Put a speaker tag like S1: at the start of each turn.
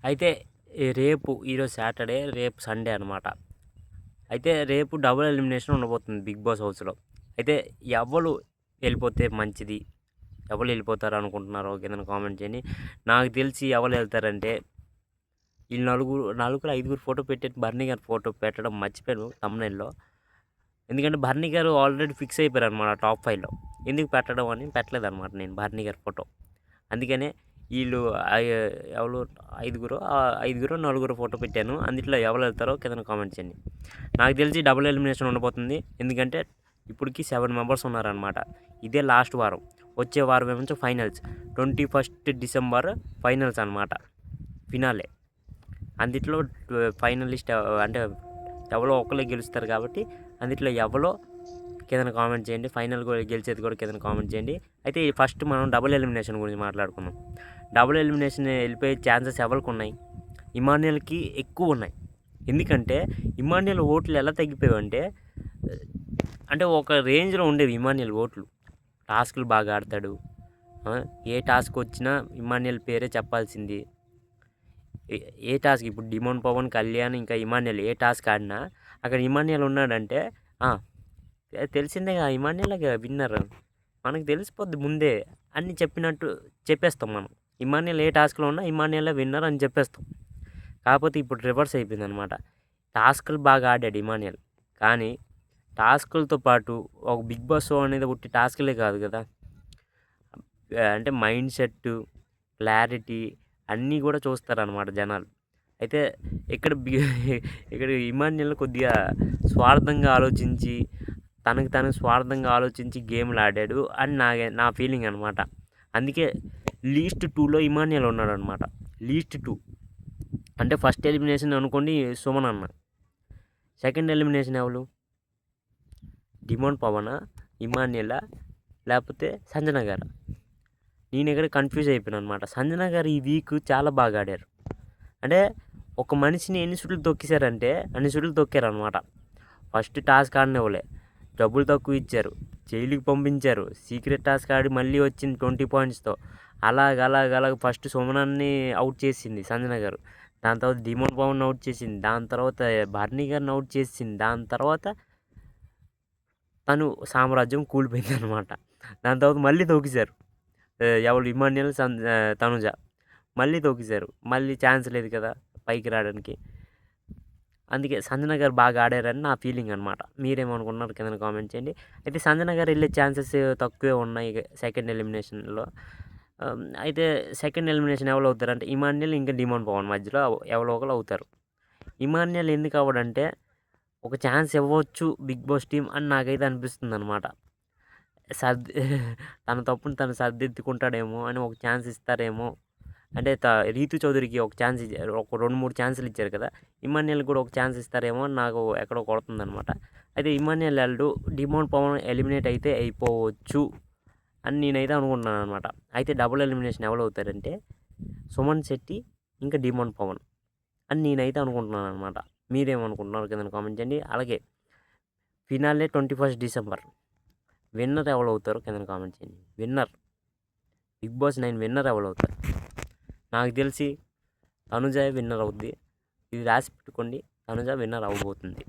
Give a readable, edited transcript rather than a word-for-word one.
S1: అయితే రేపు ఈరోజు సాటర్డే, రేపు సండే అనమాట. అయితే రేపు డబుల్ ఎలిమినేషన్ ఉండబోతుంది బిగ్ బాస్ హౌస్‌లో. అయితే ఎవరు వెళ్ళిపోతే మంచిది? ఎవరు వెళ్ళిపోతారు అనుకుంటున్నారో కిందన కామెంట్ చేయండి. నాకు తెలిసి ఎవరు వెళ్తారంటే వీళ్ళు నలుగురు, ఐదుగురు ఫోటో పెట్టాను. బర్నీ గారి ఫోటో పెట్టడం మర్చిపోయాను థంబ్‌నెయిల్‌లో. ఎందుకంటే బర్నీ గారు ఆల్రెడీ ఫిక్స్ అయిపోయారనమాట టాప్ 5లో. ఎందుకు పెట్టడం అని పెట్టలేదనమాట నేను బర్నీ గారి ఫోటో. అందుకనే వీళ్ళు ఎవరు ఐదుగురో నలుగురో ఫోటో పెట్టాను. అందులో ఎవరు వెళ్తారో కింద కామెంట్ చేయండి. నాకు తెలిసి డబుల్ ఎలిమినేషన్ ఉండబోతుంది. ఎందుకంటే ఇప్పటికి 7 మెంబర్స్ ఉన్నారనమాట. ఇదే లాస్ట్ వారం. వచ్చే వారం ఏమో ఫైనల్స్. 21 డిసెంబర్ ఫైనల్స్ అనమాట. ఫినాలే. అందుట్లో ఫైనలిస్ట్ అంటే ఎవరో ఒకళ్ళే గెలుస్తారు కాబట్టి అందుట్లో ఎవరో కింద కామెంట్ చేయండి. ఫైనల్ కూడా గెలిచేది కూడా కింద కామెంట్ చేయండి. అయితే ఫస్ట్ మనం డబుల్ ఎలిమినేషన్ గురించి మాట్లాడుకుందాం. డబుల్ ఎలిమినేషన్ వెళ్ళిపోయే ఛాన్సెస్ ఎవరికి ఉన్నాయి? ఇమాన్యుయల్కి ఎక్కువ ఉన్నాయి. ఎందుకంటే ఇమాన్యుయల్ ఓట్లు ఎలా తగ్గిపోయావంటే అంటే ఒక రేంజ్లో ఉండేవి ఇమాన్యుయల్ ఓట్లు. టాస్కులు బాగా ఆడతాడు. ఏ టాస్క్ వచ్చినా ఇమాన్యుయల్ పేరే చెప్పాల్సింది. ఏ టాస్క్ ఇప్పుడు డిమోన్ పవన్, కళ్యాణ్ ఇంకా ఇమాన్యుయల్ ఏ టాస్క్ ఆడినా అక్కడ ఇమాన్యుయల్ ఉన్నాడంటే తెలిసిందేగా ఇమాన్యుయల్గా విన్నర్. మనకు తెలిసిపోద్ది ముందే అన్నీ చెప్పినట్టు చెప్పేస్తాం మనం. ఇమాన్యుయల్ ఏ టాస్క్లో ఉన్నా ఇమాన్యుయలే విన్నర్ అని చెప్పేస్తాం. కాకపోతే ఇప్పుడు రివర్స్ అయిపోయింది అనమాట. టాస్కులు బాగా ఆడాడు ఇమాన్యుయల్. కానీ టాస్కులతో పాటు ఒక బిగ్ బాస్ షో అనేది ఒకటి టాస్కులే కాదు కదా. అంటే మైండ్ సెట్, క్లారిటీ అన్నీ కూడా చూస్తారనమాట జనాలు. అయితే ఇక్కడ ఇమాన్యుయల్ కొద్దిగా స్వార్థంగా ఆలోచించి తనకు స్వార్థంగా ఆలోచించి గేమ్లు ఆడాడు అని నా ఫీలింగ్ అనమాట. అందుకే లీస్ట్ 2లో ఇమాన్యుయల్ ఉన్నాడు అనమాట. లీస్ట్ 2 అంటే ఫస్ట్ ఎలిమినేషన్ అనుకోండి సుమన్ అన్న. సెకండ్ ఎలిమినేషన్ ఎవరు? డిమోన్ పవనా, ఇమాన్యుయలా, లేకపోతే సంజన గారా? నేను ఇక్కడ కన్ఫ్యూజ్ అయిపోయాను అనమాట. సంజన గారు ఈ వీక్ చాలా బాగా ఆడారు. అంటే ఒక మనిషిని ఎన్ని సుట్లు తొక్కేశారంటే అన్ని సుట్లు తొక్కారనమాట. ఫస్ట్ టాస్క్ ఆడనివ్వలే, డబ్బులు తక్కువ ఇచ్చారు, జైలుకి పంపించారు, సీక్రెట్ టాస్క్ ఆడి మళ్ళీ వచ్చింది 20 పాయింట్స్తో. అలాగ ఫస్ట్ సుమనాన్ని అవుట్ చేసింది సంజన గారు. దాని తర్వాత డిమోన్ పవన్ అవుట్ చేసింది. దాని తర్వాత బర్నీ గారిని అవుట్ చేసింది. దాని తర్వాత తను సామ్రాజ్యం కూలిపోయింది అనమాట. దాని తర్వాత మళ్ళీ తొక్కేశారు. ఎవరు? ఇమాన్యుయల్, తనుజ మళ్ళీ తొక్కేశారు. మళ్ళీ ఛాన్స్ లేదు కదా పైకి రావడానికి. అందుకే సంజన గారు బాగా ఆడారని నా ఫీలింగ్ అనమాట. మీరేమనుకున్నారు కింద కామెంట్ చేయండి. అయితే సంజన గారు వెళ్ళే ఛాన్సెస్ తక్కువే ఉన్నాయి సెకండ్ ఎలిమినేషన్లో. అయితే సెకండ్ ఎలిమినేషన్ ఎవరు అవుతారంటే ఇమాన్యుయల్ ఇంకా డిమోన్ పవన్ మధ్యలో ఎవరో ఒకరు అవుతారు. ఇమాన్యుయల్ ఎందుకు అవ్వడంటే ఒక ఛాన్స్ ఇవ్వచ్చు బిగ్ బాస్ టీమ్ అని నాకైతే అనిపిస్తుంది అనమాట. తన తప్పును తను సరిదిద్దుకుంటాడేమో అని ఒక ఛాన్స్ ఇస్తారేమో. అంటే రీతు చౌదరికి ఒక ఛాన్స్ ఇచ్చారు. ఒక 2-3 ఛాన్సులు ఇచ్చారు కదా. ఇమాన్యుయల్ కూడా ఒక ఛాన్స్ ఇస్తారేమో అని నాకు ఎక్కడో కొడుతుందనమాట. అయితే ఇమాన్యుయల్ వెళ్డు, డిమోన్ పవన్ ఎలిమినేట్ అయితే అయిపోవచ్చు అని నేనైతే అనుకుంటున్నాను అనమాట. అయితే డబుల్ ఎలిమినేషన్ ఎవరు అవుతారంటే సుమన్ శెట్టి ఇంకా డిమోన్ పవన్ అని నేనైతే అనుకుంటున్నాను అనమాట. మీరేమనుకుంటున్నారు కింద కామెంట్ చేయండి. అలాగే ఫినాలే 21 డిసెంబర్. విన్నర్ ఎవరు అవుతారో కింద కామెంట్ చేయండి. విన్నర్ బిగ్ బాస్ 9 విన్నర్ ఎవరు అవుతారు? నాకు తెలిసి తనుజ విన్నర్ అవుద్ది. ఇది రాసి పెట్టుకోండి. తనుజ విన్నర్ అవ్వబోతుంది.